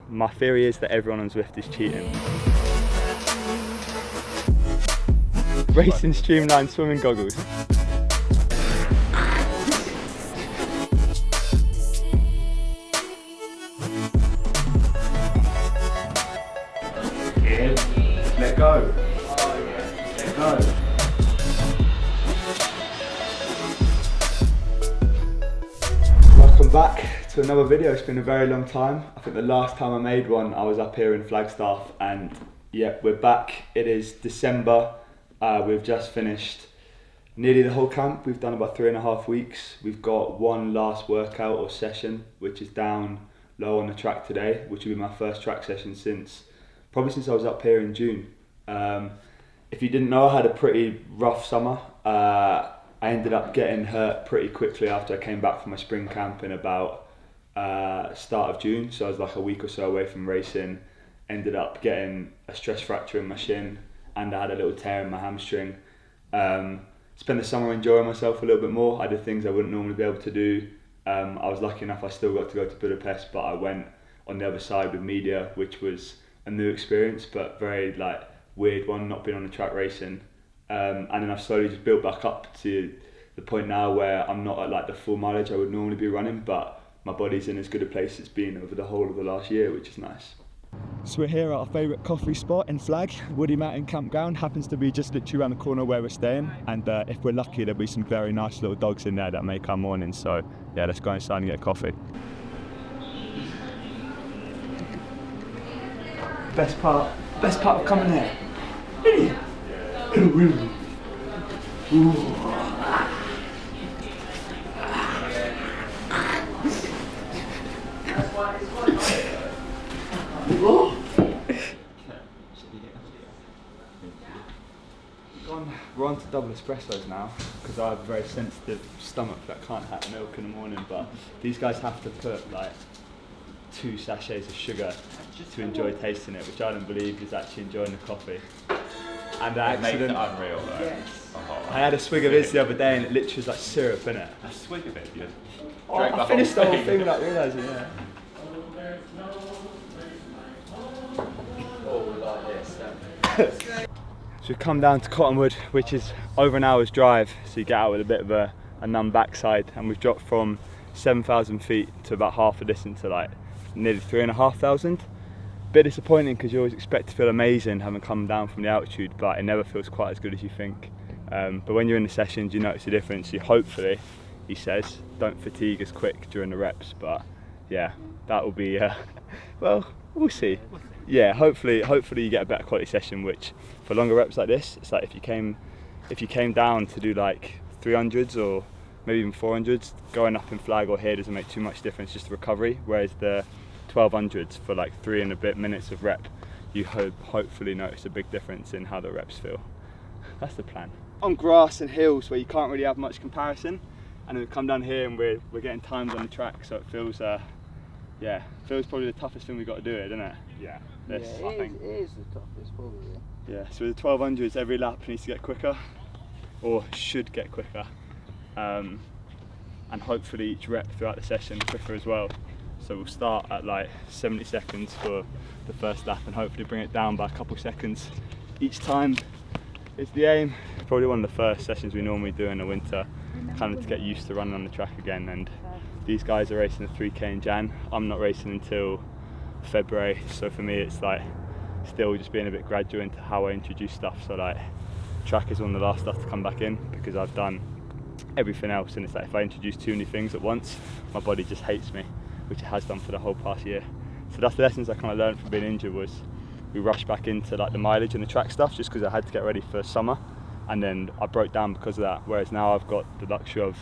My theory is that everyone on Zwift is cheating. Racing streamlined swimming goggles. Let go. Let go. Welcome back to another video. It's been a very long time. I think the last time I made one I was up here in Flagstaff, and yeah, we're back. It is December. We've just finished nearly the whole camp. We've done about 3.5 weeks. We've got one last workout or session which is down low on the track today, which will be my first track session since I was up here in June. If you didn't know, I had a pretty rough summer. I ended up getting hurt pretty quickly after I came back from my spring camp in about start of June. So I was like a week or so away from racing. Ended up getting a stress fracture in my shin, and I had a little tear in my hamstring. Spent the summer enjoying myself a little bit more. I did things I wouldn't normally be able to do. I was lucky enough I still got to go to Budapest, but I went on the other side with media, which was a new experience, but very like weird one, not being on the track racing. And then I've slowly just built back up to the point now where I'm not at like the full mileage I would normally be running, but my body's in as good a place as it's been over the whole of the last year, which is nice. So we're here at our favourite coffee spot in Flag, Woody Mountain Campground. Happens to be just literally around the corner where we're staying, and if we're lucky there'll be some very nice little dogs in there that make our morning. So yeah, let's go inside and get a coffee. Best part of coming here. We're on to double espressos now because I have a very sensitive stomach that can't have milk in the morning, but these guys have to put like 2 sachets of sugar to enjoy tasting it, which I don't believe is actually enjoying the coffee. And it makes it unreal though. Yes. I had a swig of this the other day and it literally was like syrup in it. A swig of it, yeah. I finished the whole thing without realising, yeah. So we've come down to Cottonwood, which is over an hour's drive, so you get out with a bit of a numb backside, and we've dropped from 7,000 feet to about half the distance to like nearly 3,500. Bit disappointing because you always expect to feel amazing having come down from the altitude, but it never feels quite as good as you think. But when you're in the sessions you notice the difference. You hopefully, he says, don't fatigue as quick during the reps, but yeah, that will be, well, we'll see. Yeah, hopefully you get a better quality session, which for longer reps like this, it's like if you came down to do like 300s or maybe even 400s, going up in Flag or here doesn't make too much difference, just the recovery, whereas the 1200s for like 3 and a bit minutes of rep, you hopefully notice a big difference in how the reps feel. That's the plan. On grass and hills where you can't really have much comparison, and then we come down here and we're getting times on the track, so it feels yeah, feels probably the toughest thing we've got to do, isn't it? Yeah. This, I think. It is the toughest, probably. Yeah, so with the 1200s, every lap needs to get quicker, or should get quicker, and hopefully each rep throughout the session quicker as well. So we'll start at like 70 seconds for the first lap and hopefully bring it down by a couple seconds each time is the aim. Probably one of the first sessions we normally do in the winter, kind of to get used to running on the track again. And these guys are racing the 3K in Jan. I'm not racing until February, so for me it's like still just being a bit gradual into how I introduce stuff. So like track is one of the last stuff to come back in because I've done everything else, and it's like if I introduce too many things at once, my body just hates me, which it has done for the whole past year. So that's the lessons I kind of learned from being injured, was we rushed back into like the mileage and the track stuff just because I had to get ready for summer, and then I broke down because of that, whereas now I've got the luxury of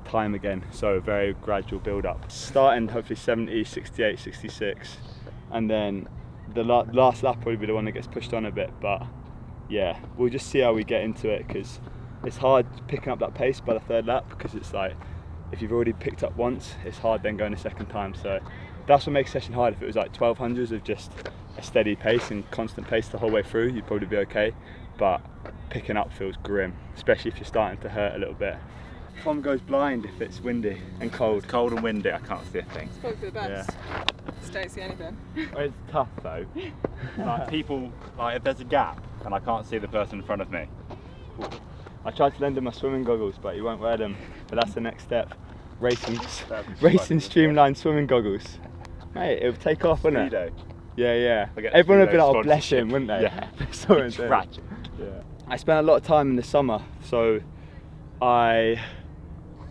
time again, so very gradual build up. Starting hopefully 70, 68, 66, and then the last lap will be the one that gets pushed on a bit, but yeah, we'll just see how we get into it, because it's hard picking up that pace by the 3rd lap, because it's like if you've already picked up once, it's hard then going a second time. So that's what makes session hard. If it was like 1200s of just a steady pace and constant pace the whole way through, you'd probably be okay, but picking up feels grim, especially if you're starting to hurt a little bit. Tom goes blind if it's windy and cold. Cold and windy, I can't see a thing. It's probably for the best. Just don't see anything. It's tough though. Like people, like if there's a gap and I can't see the person in front of me. I tried to lend him my swimming goggles, but he won't wear them. But that's the next step. Racing streamlined swimming goggles. Mate, it would take off, wouldn't it? Yeah. Everyone would be like, oh, bless him, wouldn't they? Yeah. It's tragic. Yeah. I spent a lot of time in the summer, so when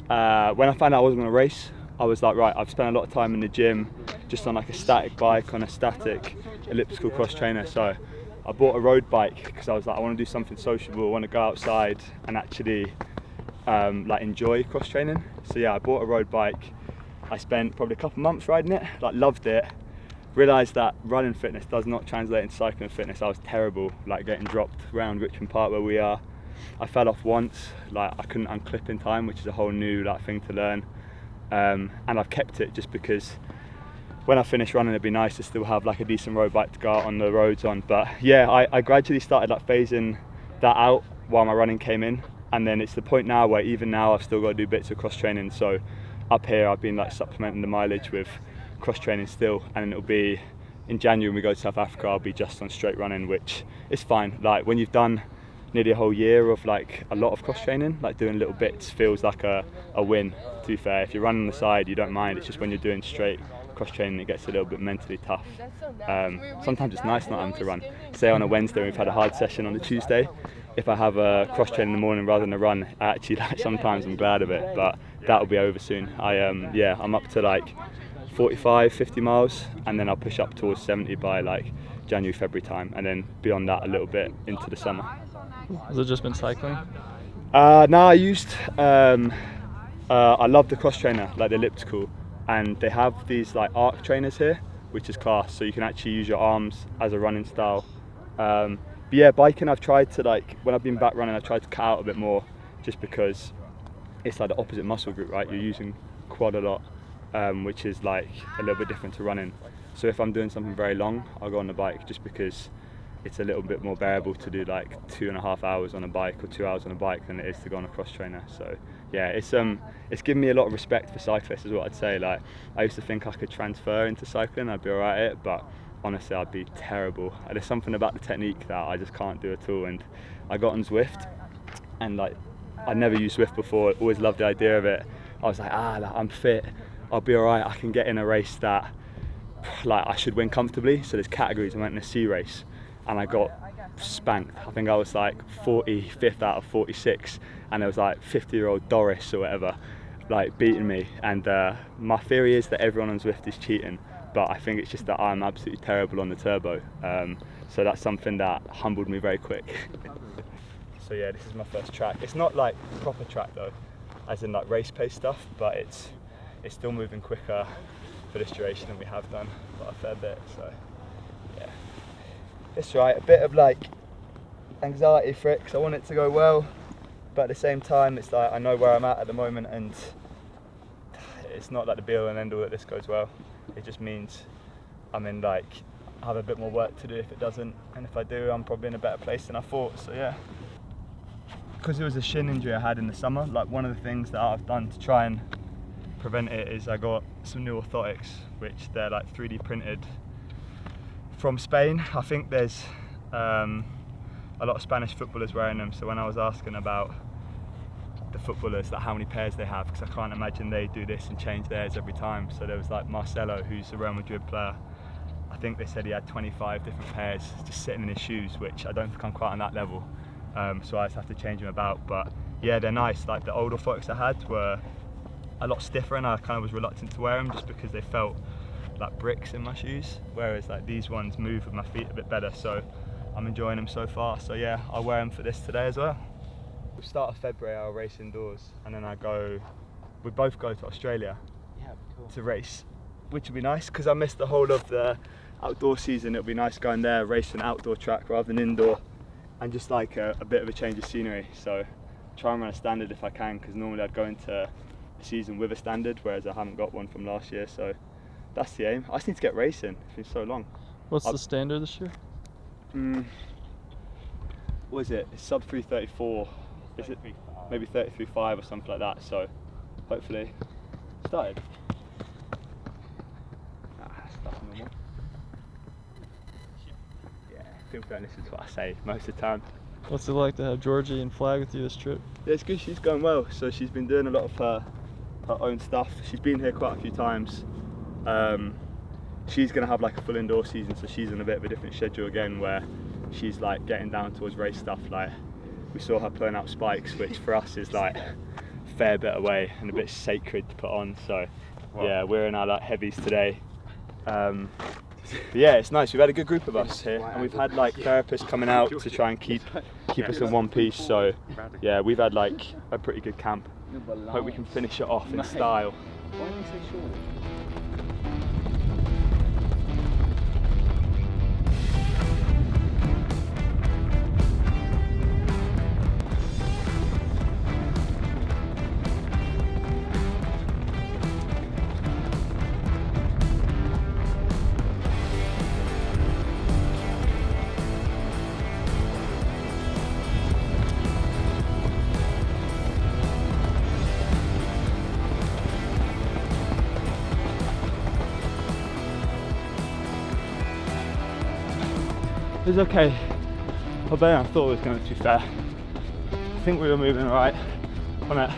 I found out I wasn't going to race, I was like, right, I've spent a lot of time in the gym, just on like a static bike, on a static elliptical cross trainer. So I bought a road bike because I was like, I want to do something sociable, I want to go outside and actually like enjoy cross training. So yeah, I bought a road bike. I spent probably a couple months riding it, like loved it. Realised that running fitness does not translate into cycling fitness. I was terrible, like getting dropped around Richmond Park where we are. I fell off once, like I couldn't unclip in time, which is a whole new like thing to learn. And I've kept it just because when I finish running it'd be nice to still have like a decent road bike to go out on the roads on. But yeah, I gradually started like phasing that out while my running came in, and then it's the point now where even now I've still got to do bits of cross training. So up here I've been like supplementing the mileage with cross training still, and it'll be in January when we go to South Africa, I'll be just on straight running, which is fine. Like when you've done nearly a whole year of like a lot of cross training, like doing little bits feels like a win, to be fair. If you're running on the side you don't mind, it's just when you're doing straight cross training it gets a little bit mentally tough. Sometimes it's nice not having to run. Say on a Wednesday we've had a hard session on a Tuesday, if I have a cross train in the morning rather than a run, I actually like sometimes I'm glad of it, but that'll be over soon. I'm up to like 45, 50 miles, and then I'll push up towards 70 by like January, February time, and then beyond that a little bit into the summer. Has it just been cycling? No, I used, I love the cross trainer, like the elliptical, and they have these like arc trainers here, which is class, so you can actually use your arms as a running style. But yeah, biking I've tried to like, when I've been back running I've tried to cut out a bit more, just because it's like the opposite muscle group, right? You're using quad a lot. Which is like a little bit different to running. So if I'm doing something very long, I'll go on the bike just because it's a little bit more bearable to do like 2.5 hours on a bike or 2 hours on a bike than it is to go on a cross trainer. So yeah, it's given me a lot of respect for cyclists is what I'd say. Like I used to think I could transfer into cycling, I'd be alright at it, but honestly I'd be terrible. There's something about the technique that I just can't do at all. And I got on Zwift, and like I'd never used Zwift before, always loved the idea of it. I was like, like, I'm fit, I'll be alright, I can get in a race that like I should win comfortably. So there's categories. I went in a C race and I got spanked. I think I was like 45th out of 46, and there was like 50-year-old Doris or whatever like beating me. And my theory is that everyone on Zwift is cheating, but I think it's just that I'm absolutely terrible on the turbo. So that's something that humbled me very quick. So yeah, this is my first track. It's not like proper track though, as in like race pace stuff, but it's still moving quicker for this duration than we have done by a fair bit. So yeah, it's right. A bit of like anxiety for it because I want it to go well, but at the same time it's like I know where I'm at the moment, and it's not like the be all and end all that this goes well. It just means I'm in like I have a bit more work to do if it doesn't, and if I do I'm probably in a better place than I thought. So yeah, because it was a shin injury I had in the summer, like one of the things that I've done to try and prevent it is I got some new orthotics, which they're like 3D printed from Spain. I think there's a lot of Spanish footballers wearing them, so when I was asking about the footballers, like how many pairs they have, because I can't imagine they do this and change theirs every time. So there was like Marcelo, who's a Real Madrid player, I think they said he had 25 different pairs just sitting in his shoes, which I don't think I'm quite on that level, so I just have to change them about. But yeah, they're nice. Like the old orthotics I had were a lot stiffer, and I kind of was reluctant to wear them just because they felt like bricks in my shoes, whereas like these ones move with my feet a bit better, so I'm enjoying them so far. So yeah, I'll wear them for this today as well. The start of February I'll race indoors, and then we both go to Australia to race, which will be nice because I missed the whole of the outdoor season. It'll be nice going there, race an outdoor track rather than indoor, and just like a bit of a change of scenery. So try and run a standard if I can, because normally I'd go into season with a standard, whereas I haven't got one from last year, so that's the aim. I just need to get racing, it's been so long. What's the standard this year? What is it? It's sub 334. Is it maybe 33.5 or something like that. So hopefully started. Stuff normal. Yeah, people don't listen to what I say most of the time. What's it like to have Georgie and Flag with you this trip? Yeah, it's good. She's going well. So she's been doing a lot of her own stuff. She's been here quite a few times. She's going to have like a full indoor season, so she's on a bit of a different schedule again, where she's like getting down towards race stuff. Like we saw her pulling out spikes, which for us is like a fair bit away and a bit sacred to put on. So yeah, we're in our like heavies today. But yeah, it's nice. We've had a good group of us here, and we've had like therapists coming out to try and keep us in one piece. So yeah, we've had like a pretty good camp. Hope we can finish it off in style. Why did you say short? It was okay, but better than I thought it was going to be fair. I think we were moving alright on it.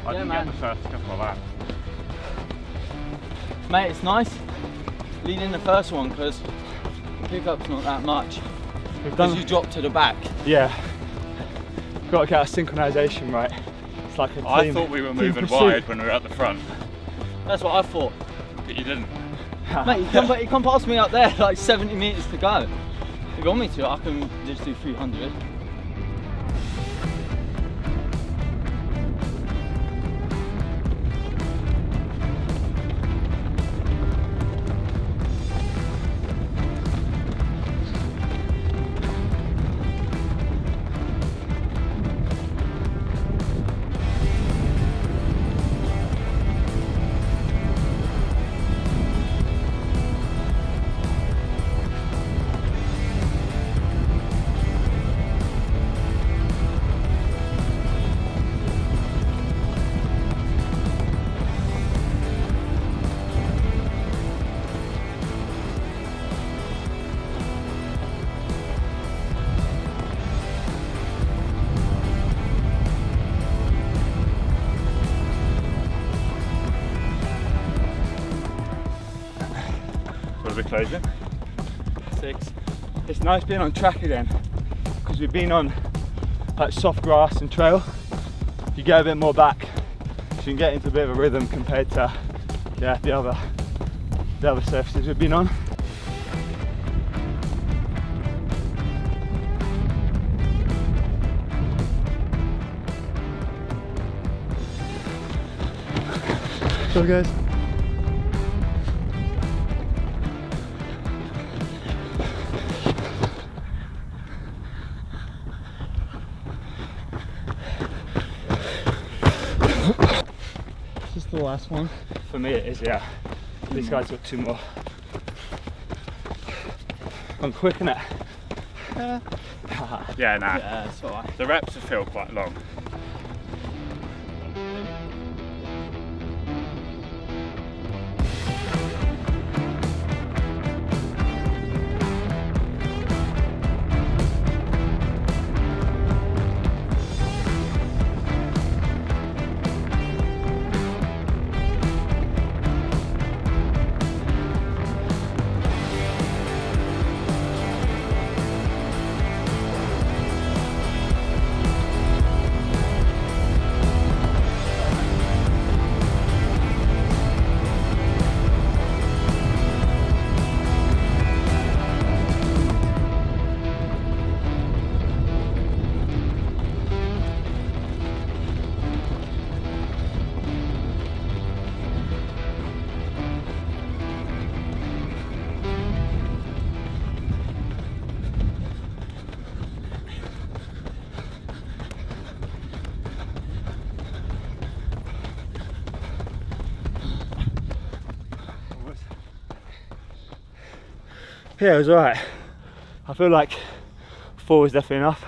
I didn't get the first couple of laps. Mate, it's nice leading the first one because pickup's not that much. Because you drop to the back. Yeah, got to get our synchronisation right. It's like a team. I thought we were moving pursuit. wide when we were at the front, That's what I thought. but you didn't. Mate, you come past me up there, like 70 metres to go. If you want me to, I can just do 300. What are we closing? 6. It's nice being on track again, because we've been on like soft grass and trail. You get a bit more back, so you can get into a bit of a rhythm compared to the other surfaces we've been on. So guys. Is this the last one? For me it is, yeah. These guys got 2 more. I'm quick in it. Yeah, nah. Yeah, that's alright. The reps feel quite long. Yeah, it was alright. I feel like 4 was definitely enough.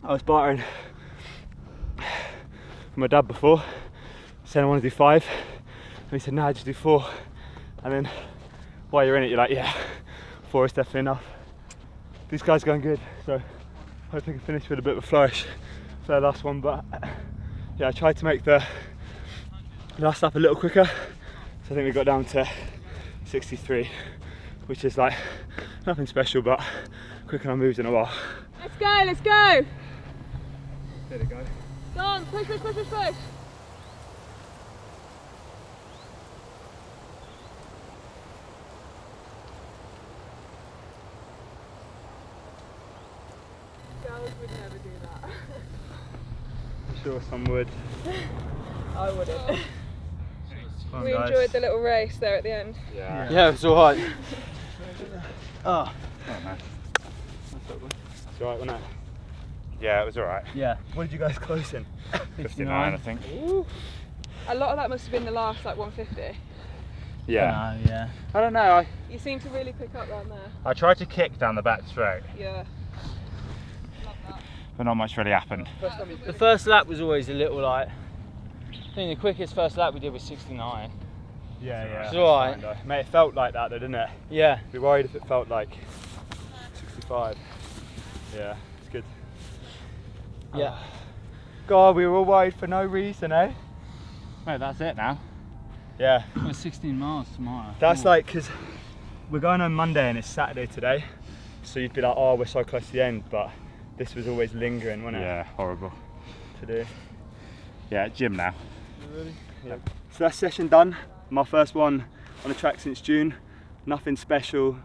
I was bartering with my dad before, saying I want to do 5, and he said, nah, just do 4. And then while you're in it, you're like, yeah, 4 is definitely enough. These guys are going good, so hope I can finish with a bit of a flourish for the last one. But yeah, I tried to make the last lap a little quicker, so I think we got down to 63, which is like nothing special, but quicker than I moved in a while. Let's go, let's go! There we go. Go on, push, push, push, push, push! Girls would never do that. I'm sure some would. I wouldn't. Come on, We guys. enjoyed the little race there at the end. Yeah. Yeah, it's alright. Oh, no. It's alright, wasn't it? Yeah, it was alright. Yeah. What did you guys close in? 59, I think. A lot of that must have been the last, like 150. Yeah. Yeah. I don't know. You seem to really pick up around there. I tried to kick down the back straight, Yeah. Love that. but not much really happened. The first lap was always a little like. I think the quickest first lap we did was 69. Yeah. It's alright. Mate, it felt like that though, didn't it? Yeah. Be worried if it felt like 65. Yeah, it's good. Yeah. God, we were all worried for no reason, eh? Mate, that's it now. Yeah. We're 16 miles tomorrow. That's like, because we're going on Monday and it's Saturday today, so you'd be like, oh, we're so close to the end, but this was always lingering, wasn't it? Yeah, horrible. To do. Yeah, gym now. Yeah. So that's session done. My first one on the track since June. Nothing special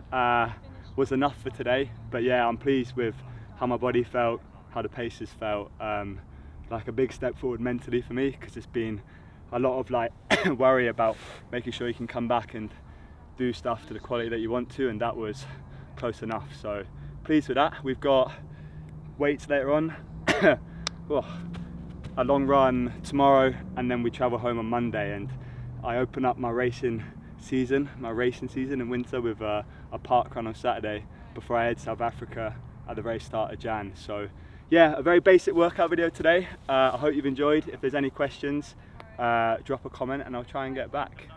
was enough for today, but yeah, I'm pleased with how my body felt, how the paces felt. Like a big step forward mentally for me, because it's been a lot of like worry about making sure you can come back and do stuff to the quality that you want to, and that was close enough. So pleased with that. We've got weights later on. Oh, a long run tomorrow, and then we travel home on Monday, and I open up my racing season in winter with a park run on Saturday before I head to South Africa at the very start of Jan. So yeah, a very basic workout video today. I hope you've enjoyed. If there's any questions, drop a comment and I'll try and get back.